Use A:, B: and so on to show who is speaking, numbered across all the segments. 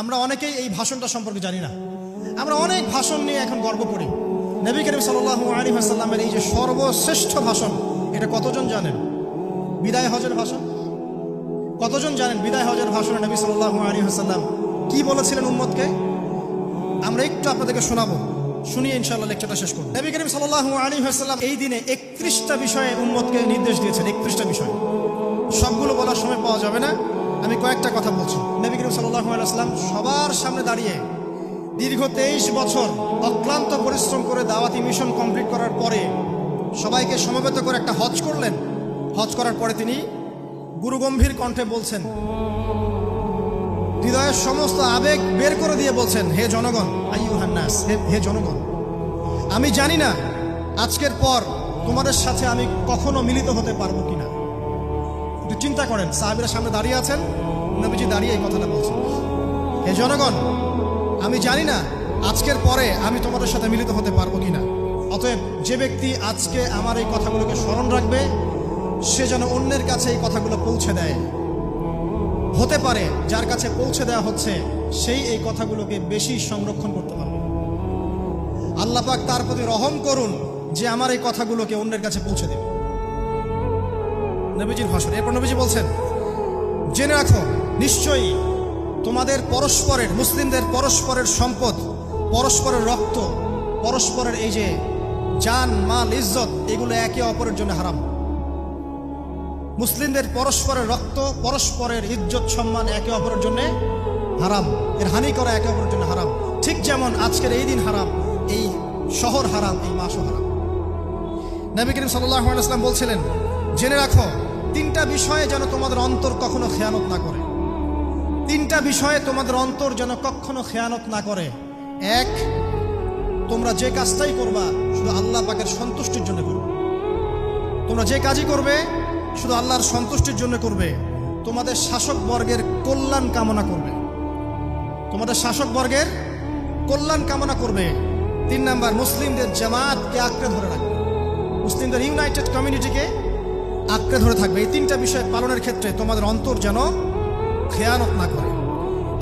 A: আমরা অনেকেই এই ভাষণটা সম্পর্কে জানি না। আমরা অনেক ভাষণ নিয়ে এখন গর্ব করি। নবী করিম সাল্লাল্লাহু আলাইহি ওয়াসাল্লামের এই যে সর্বশ্রেষ্ঠ ভাষণ, এটা কতজন জানেন? বিদায় হজের ভাষণ। কতজন জানেন বিদায় হজের ভাষণে নবী সাল্লাল্লাহু আলাইহি ওয়াসাল্লাম কি বলেছিলেন উম্মতকে? আমরা একটু আপনাদেরকে শোনাবো, শুনিয়ে ইনশাআল্লাহ লেকচারটা শেষ করব। নবী করিম সাল্লাল্লাহু আলাইহি ওয়াসাল্লাম এই দিনে 31টা বিষয়ে উম্মতকে নির্দেশ দিয়েছেন। 31টা বিষয়, সবগুলো বলার সময় পাওয়া যাবে না, আমি কয়েকটা কথা বলছি। নবী করিম সাল্লাল্লাহু আলাইহি ওয়াসাল্লাম সবার সামনে দাঁড়িয়ে দীর্ঘ 23 বছর অক্লান্ত পরিশ্রম করে দাওয়াতি মিশন কমপ্লিট করার পরে সবাইকে সমবেত করে একটা হজ করলেন। হজ করার পরে তিনি গুরুগম্ভীর কণ্ঠে বলছেন, হৃদয়ের সমস্ত আবেগ বের করে দিয়ে বলছেন, হে জনগণ, আইয়ুহান নাস, হে জনগণ, আমি জানি না আজকের পর তোমাদের সাথে আমি কখনো মিলিত হতে পারবো কিনা। একটু চিন্তা করেন, সাহাবীরা সামনে দাঁড়িয়ে আছেন, নবীজি দাঁড়িয়ে এই কথাটা বলছেন, হে জনগণ, আমি জানি না আজকের পরে আমি তোমাদের সাথে মিলিত হতে পারবো কিনা। অতএব যে ব্যক্তি আজকে আমার এই কথাগুলোকে স্মরণ রাখবে, সে যেন অন্যের কাছে এই কথাগুলো পৌঁছে দেয়। হতে পারে যার কাছে পৌঁছে দেওয়া হচ্ছে সেই এই কথাগুলোকে বেশি সংরক্ষণ করতে পারবে। আল্লাহ পাক তার প্রতি রহম করুন যে আমার এই কথাগুলোকে অন্যের কাছে পৌঁছে দেবে। নবীজির ভাষণ। এরপর নবীজি বলছেন, জেনে রাখো নিশ্চয়ই তোমাদের পরস্পরের, মুসলিমদের পরস্পরের সম্পদ, পরস্পরের রক্ত, পরস্পরের এই যে জান, মাল, ইজ্জত, এগুলো একে অপরের জন্য হারাম। মুসলিমদের পরস্পরের রক্ত, পরস্পরের ইজ্জত, সম্মান একে অপরের জন্য হারাম। এর হানি করা একে অপরের জন্য হারাম। ঠিক যেমন আজকের এই দিন হারাম, এই শহর হারাম, এই মাসও হারাম। নবী করিম সাল্লাল্লাহু আলাইহি ওয়াসাল্লাম বলছিলেন, জেনে রাখো 3টা বিষয়ে যেন তোমাদের অন্তর কখনো খেয়ানত না করে। 3টা বিষয়ে তোমাদের অন্তর যেন কখনো খেয়ানত না করে। 1, তোমরা যে কাজটাই করবা শুধু আল্লাহ পাকের সন্তুষ্টির জন্য করবে। তোমরা যে কাজই করবে শুধু আল্লাহর সন্তুষ্টির জন্য করবে। তোমাদের শাসক বর্গের কল্যাণ কামনা করবে। তোমাদের শাসক বর্গের কল্যাণ কামনা করবে। 3 নাম্বার, মুসলিমদের জামাতকে আঁকড়ে ধরে রাখবে। মুসলিমদের ইউনাইটেড কমিউনিটিকে আঁকড়ে ধরে থাকবে। এই 3টা বিষয় পালনের ক্ষেত্রে তোমাদের অন্তর যেন খেয়ানত না করে।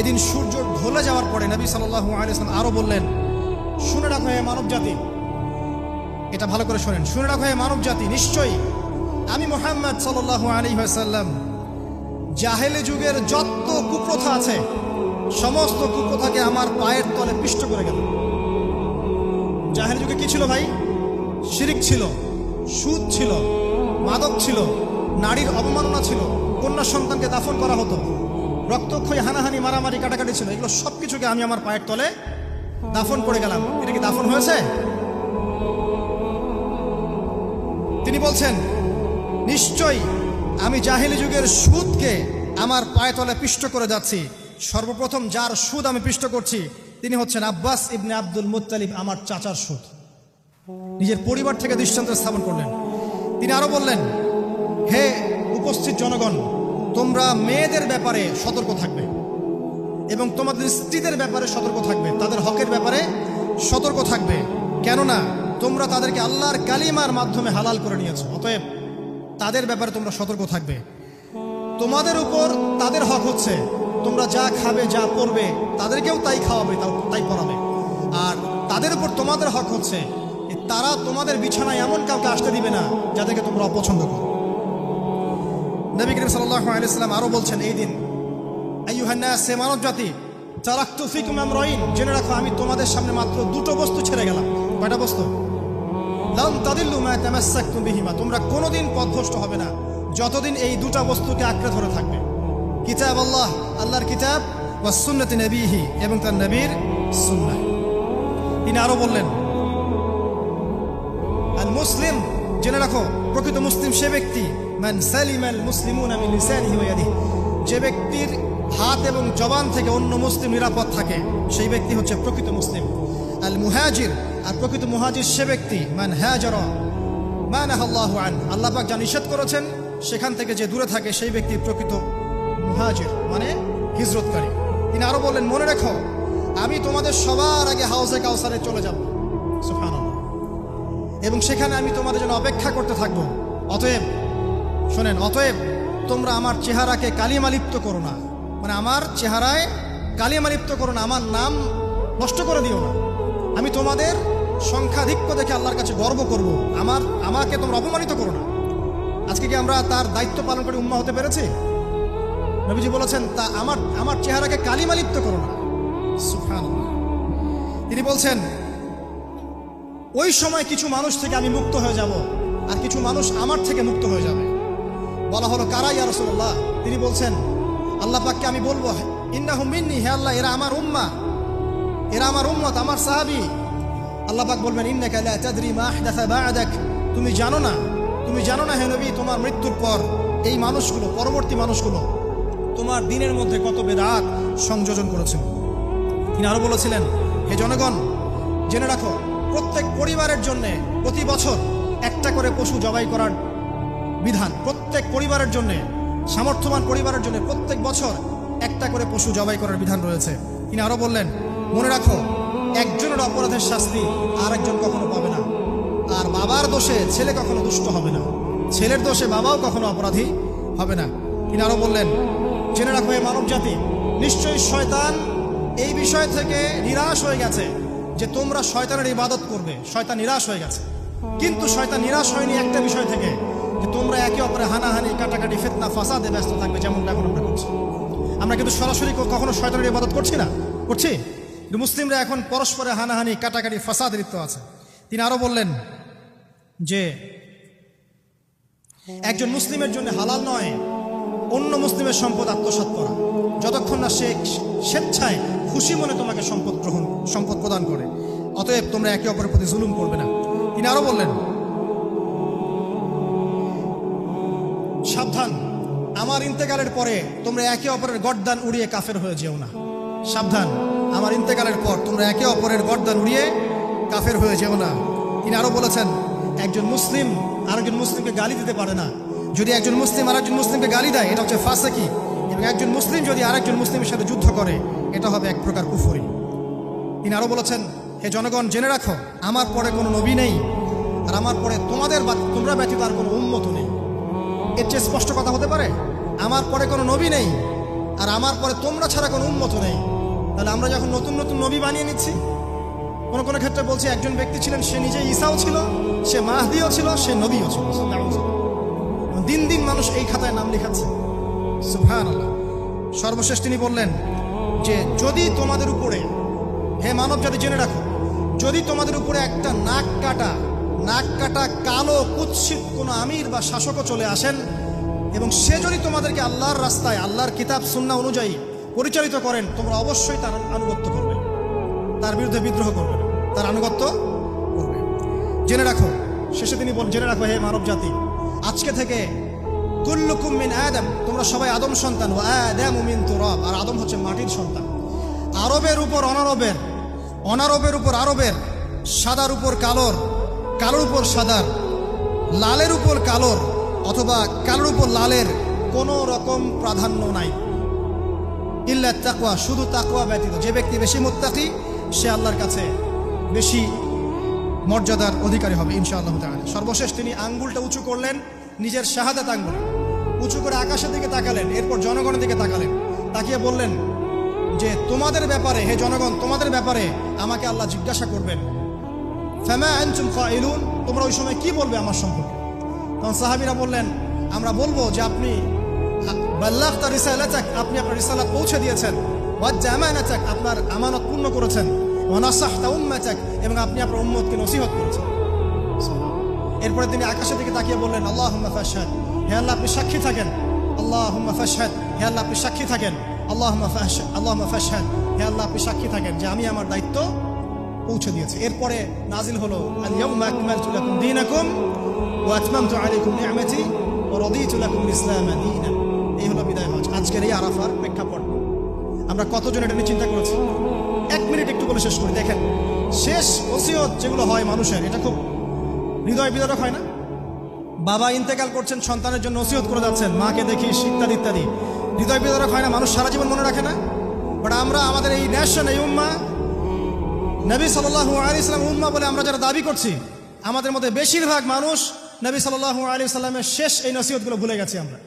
A: এদিন সূর্য ঢলে যাওয়ার পরে নবী সাল্লাল্লাহু আলাইহি ওয়াসাল্লাম আরো বললেন, শুনে রাখো হে মানব জাতি, এটা ভালো করে শোনেন, শুনে রাখো হে মানব জাতি, নিশ্চয়ই আমি মুহাম্মদ সাল্লাল্লাহু আলাইহি ওয়াসাল্লাম জাহেলি যুগের যত কুপ্রথা আছে সমস্ত কুপ্রথাকে আমার পায়ের তলে পিষ্ট করে গেল। জাহেলি যুগে কি ছিল ভাই? শিরিক ছিল, সুদ ছিল, মাদক ছিল, নারীর অবমাননা ছিল, কন্যা সন্তানকে দাফন করা হতো, রক্তক্ষয়ী, হানাহানি, মারামারি, কাটাকাটি ছিল। এগুলো সবকিছুকে আমি আমার পায়ের তলে দাফন করে গেলাম। এটা কি দাফন হয়েছে? তিনি বলছেন, নিশ্চয়ই আমি জাহেলি যুগের সুদকে আমার পায়ে তলে পিষ্ট করে যাচ্ছি। সর্বপ্রথম যার সুদ আমি পিষ্ট করছি তিনি হচ্ছেন আব্বাস ইবনে আব্দুল মুত্তালিব, আমার চাচার সুদ। নিজের পরিবার থেকে দৃষ্টান্ত স্থাপন করলেন। তিনি আরো বললেন, হে উপস্থিত জনগণ, তোমরা মেয়েদের ব্যাপারে সতর্ক থাকবে এবং তোমাদের স্ত্রীদের ব্যাপারে সতর্ক থাকবে, তাদের হকের ব্যাপারে সতর্ক থাকবে, কেননা তোমরা তাদেরকে আল্লাহর কালিমার মাধ্যমে হালাল করে নিয়েছো। অতএব তাদের ব্যাপারে তোমরা সতর্ক থাকবে। তোমাদের উপর তাদের হক হচ্ছে তোমরা যা খাবে, যা পরবে, তাদেরকেও তাই খাওয়াবে, তাই পরাবে। আর তাদের উপর তোমাদের হক হচ্ছে তারা তোমাদের বিছানায় এমন কাউকে আসতে দিবে না যাদেরকে তোমরা অপছন্দ করো। নবী করিম সাল্লাল্লাহু আলাইহি ওয়াসাল্লাম আরো বলছেন, এই দিন আইয়ুহান নাস, হে মানব জাতি, তারাকতু ফিকুম আমরাইন, জেনে রাখো আমি তোমাদের সামনে মাত্র 2টো বস্তু ছেড়ে গেলাম। কয়টা বস্তু? লান তাদিল্লু মা তামাসসাকতুম বিহিমা, তোমরা কোনোদিন পথভ্রষ্ট হবে না যতদিন এই 2টা বস্তুকে আঁকড়ে ধরে থাকবে। কিতাব আল্লাহ, আল্লাহর কিতাব, ওয়া সুন্নতি নবীহি, এবং তার নবীর সুন্নাহ। তিনি আরো বললেন, আল মুসলিম, জেনে রাখো প্রকৃত মুসলিম সে ব্যক্তি, মান সালিমাল মুসলিমুনা মিন লিসানিহি ওয়া ইয়াদিহি, যে ব্যক্তির হাত এবং জবান থেকে অন্য মুসলিম নিরাপদ থাকে সেই ব্যক্তি হচ্ছে প্রকৃত মুসলিম। আল মুহাজির, আর প্রকৃত মুহাজির সে ব্যক্তি, মান হাজারা মা নাহাল্লাহু আন, আল্লাহ পাক যা নিষেধ করেছেন সেখান থেকে যে দূরে থাকে সেই ব্যক্তি প্রকৃত মুহাজির, মানে হিজরতকারী। তিনি আরো বললেন, মনে রেখো আমি তোমাদের সবার আগে হাউজে কাউসারে চলে যাব, সুবহানাল্লাহ, এবং সেখানে আমি তোমাদের জন্য অপেক্ষা করতে থাকবো। অতএব শোনেন, অতএব তোমরা আমার চেহারাকে কালিমা লিপ্ত করো না, মানে আমার চেহারায় কালিমা লিপ্ত করো না, আমার নাম নষ্ট করে দিও না। আমি তোমাদের সংখ্যাধিক্য দেখে আল্লাহর কাছে গর্ব করব, আমাকে তোমরা অপমানিত করো না। আজকে কি আমরা তার দায়িত্ব পালন করে উম্মাহ হতে পেরেছি? নবীজি বলেছেন, তা আমার চেহারাকে কালিমা লিপ্ত করো না। সুবহানাল্লাহ। তিনি বলছেন, ওই সময় কিছু মানুষ থেকে আমি মুক্ত হয়ে যাব, আর কিছু মানুষ আমার থেকে মুক্ত হয়ে যাবে। বলা হলো, কারা ইয়া রাসূলুল্লাহ? তিনি বলছেন, আল্লাহ পাককে আমি বলবো, ইন্নাহুম মিন্নি, হে আল্লাহ, এরা আমার উম্মাহ, এরা আমার উম্মত, আমার সাহাবী। আল্লাহ পাক বলবেন, ইন্নাকা লা তাদরি মা আহদাসা বা'দাক, তুমি জানো না হে নবী, তোমার মৃত্যুর পর এই মানুষগুলো, পরবর্তী মানুষগুলো তোমার দিনের মধ্যে কত বেদাত সংযোজন করেছিল। তিনি আরো বলেছিলেন, হে জনগণ, জেনে রাখো, প্রত্যেক পরিবারের জন্য প্রতি বছর একটা করে পশু জবাই করার বিধান। প্রত্যেক পরিবারের জন্য, সামর্থ্যবান পরিবারের জন্য প্রত্যেক বছর একটা করে পশু জবাই করার বিধান রয়েছে। তিনি আরো বললেন, মনে রাখো, একজনের অপরাধের শাস্তি আর একজন কখনো পাবে না। আর বাবার দোষে ছেলে কখনো দুষ্ট হবে না, ছেলের দোষে বাবাও কখনো অপরাধী হবে না। তিনি আরো বললেন, জেনে রাখো হে মানব জাতি, নিশ্চয়ই শয়তান এই বিষয় থেকে নিরাশ হয়ে গেছে যে তোমরা শয়তানের ইবাদত করবে। শয়তান নিরাশ হয়ে গেছে, কিন্তু শয়তান নিরাশ হয়নি একটা বিষয় থেকে, যে তোমরা একে অপরে হানাহানি, কাটাকাটি, ফিতনা, ফাসাদে ব্যস্ত থাকবে, যেমনটা এখন আমরা করছি। আমরা কিন্তু সরাসরি কখনো শয়তানের ইবাদত করছি না, করছি? কিন্তু মুসলিমরা এখন পরস্পরে হানাহানি, কাটাকাটি, ফাসাদে লিপ্ত আছে। তিনি আরো বললেন যে একজন মুসলিমের জন্য হালাল নয় অন্য মুসলিমের সম্পদ আত্মসাৎ করা, যতক্ষণ না সে স্বেচ্ছায় খুশি মনে তোমাকে সম্পদ প্রদান করে। অতএব তোমরা একে অপরের প্রতি জুলুম করবে না। তিনি আরো বললেন, সাবধান, আমার ইন্তেকালের পরে তোমরা একে অপরের গর্দান উড়িয়ে কাফের হয়ে যেও না। সাবধান, আমার ইন্তেকালের পর তোমরা একে অপরের গর্দান উড়িয়ে কাফের হয়ে যেও না। তিনি আরো বলেছেন, একজন মুসলিম আরেকজন মুসলিমকে গালি দিতে পারে না। যদি একজন মুসলিম আরেকজন মুসলিমকে গালি দেয়, এটা হচ্ছে ফাসিকি। এবং একজন মুসলিম যদি আরেকজন মুসলিমের সাথে যুদ্ধ করে, এটা হবে এক প্রকার কুফরি। তিনি আরো বলেছেন, হে জনগণ, জেনে রাখো, আমার পরে কোনো নবী নেই, আর আমার পরে তোমরা ব্যতীত আর কোনো উম্মত নেই। এর চেয়ে স্পষ্ট কথা হতে পারে? আমার পরে কোনো নবী নেই, আর আমার পরে তোমরা ছাড়া কোনো উম্মত নেই। তাহলে আমরা যখন নতুন নতুন নবী বানিয়ে নিচ্ছি, কোনো কোনো ক্ষেত্রে বলছি একজন ব্যক্তি ছিলেন, সে নিজে ঈসাও ছিল, সে মাহদিও ছিল, সে নবীও ছিল। দিন দিন মানুষ এই খাতায় নাম লেখাচ্ছে। সুবহানাল্লাহ। সর্বশেষ তিনি বললেন যে, যদি তোমাদের উপরে, হে মানব জাতি, জেনে রাখো, যদি তোমাদের উপরে একটা নাক কাটা কালো কুৎসিত কোনো আমির বা শাসকও চলে আসেন, এবং সে যদি তোমাদেরকে আল্লাহর রাস্তায়, আল্লাহর কিতাব সুন্নাহ অনুযায়ী পরিচালিত করেন, তোমরা অবশ্যই তার আনুগত্য করবে, তার বিরুদ্ধে বিদ্রোহ করবে, তার আনুগত্য করবে। জেনে রাখো, শেষে তিনি বলেন, জেনে রাখো হে মানব জাতি, আজকে থেকে কুল্লুকুম মিন আদম, তোমরা সবাই আদম সন্তান, ওয়া আদামু মিন তুরাব, আর আদম হচ্ছে মাটির সন্তান। আরবের উপর অনারবের, অনারবের উপর আরবের, সাদার উপর কালোর, কালোর উপর সাদার, লালের উপর কালোর, অথবা কালোর উপর লালের কোনো রকম প্রাধান্য নাই। ইল্লা তাকওয়া, শুধু তাকওয়া ব্যতীত। যে ব্যক্তি বেশি মুত্তাকি, সে আল্লাহর কাছে বেশি মর্যাদার অধিকারী হবে ইনশাআল্লাহ তাআলা। সর্বশেষ তিনি আঙ্গুলটা উঁচু করলেন, নিজের শাহাদাত আঙ্গুল উঁচু করে আকাশের দিকে তাকালেন, এরপর জনগণের দিকে তাকালেন, তাকিয়ে বললেন যে, তোমাদের ব্যাপারে, হে জনগণ, তোমাদের ব্যাপারে আমাকে আল্লাহ জিজ্ঞাসা করবেন। ফামা আনতুম কাইলুন, তোমরা ওই সময় কি বলবে আমার সম্পর্কে? তখন সাহাবীরা বললেন, আমরা বলবো যে আপনি বাল্লাগতা রিসালাতাক, আপনি আপনার রিসালাত পৌঁছে দিয়েছেন, ওয়া জামানাতাক, আপনার আমানত পূর্ণ করেছেন, ওয়া নাসাহতা উম্মাতাক, এবং আপনি আপনার উম্মতকে নসিহত করেছেন। এরপরে তিনি আকাশের দিকে তাকিয়ে বললেন, আল্লাহুম্মা ফাশহাদ, হে আল্লাহ আপনি সাক্ষী থাকেন। আল্লাহুম্মা ফাশহাদ, হে আল্লাহ আপনি সাক্ষী থাকেন। আল্লাহুম্মা ফাশহাদ, হে আল্লাহ আপনি সাক্ষী থাকেন যে আমি আমার দায়িত্ব পৌঁছে দিয়েছি। এরপরে নাজিল হলো, আল ইয়াউমা আকমালতু লাকুম দীনাকুম ওয়া আতমামতু আলাইকুম নি'মাতি ওয়া রাদিতু লাকুম ইসলাম দীনান। এই হলো বিদায় হজ, আজকের এই আরাফার প্রেক্ষাপট। আমরা কতজন এটা নিয়ে চিন্তা করেছি? 1 মিনিট একটু বলে শেষ করি। দেখেন, শেষ ওসিয়ত যেগুলো হয় মানুষের, এটা খুব হৃদয় বিদারক হয় না? বাবা ইন্তেকাল করছেন, সন্তানের জন্য ওসিয়ত করে যাচ্ছেন, মাকে দেখিস, ইত্যাদি ইত্যাদি। হৃদয় বিদারক হয় না? মানুষ সারা জীবন মনে রাখে না? বাট আমরা, আমাদের এই নেশন, এই উম্মাহ, নবী সাল্লাল্লাহু আলাইহি সাল্লাম উম্মাহ বলে আমরা যারা দাবি করছি, আমাদের মধ্যে বেশিরভাগ মানুষ নবী সাল্লাল্লাহু আলাইহি সাল্লামের শেষ এই নসিহতগুলো ভুলে গেছি আমরা।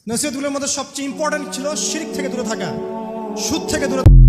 A: নসিহতগুলোর মধ্যে সবচেয়ে ইম্পর্টেন্ট ছিল শিরক থেকে দূরে থাকা, সুদ থেকে দূরে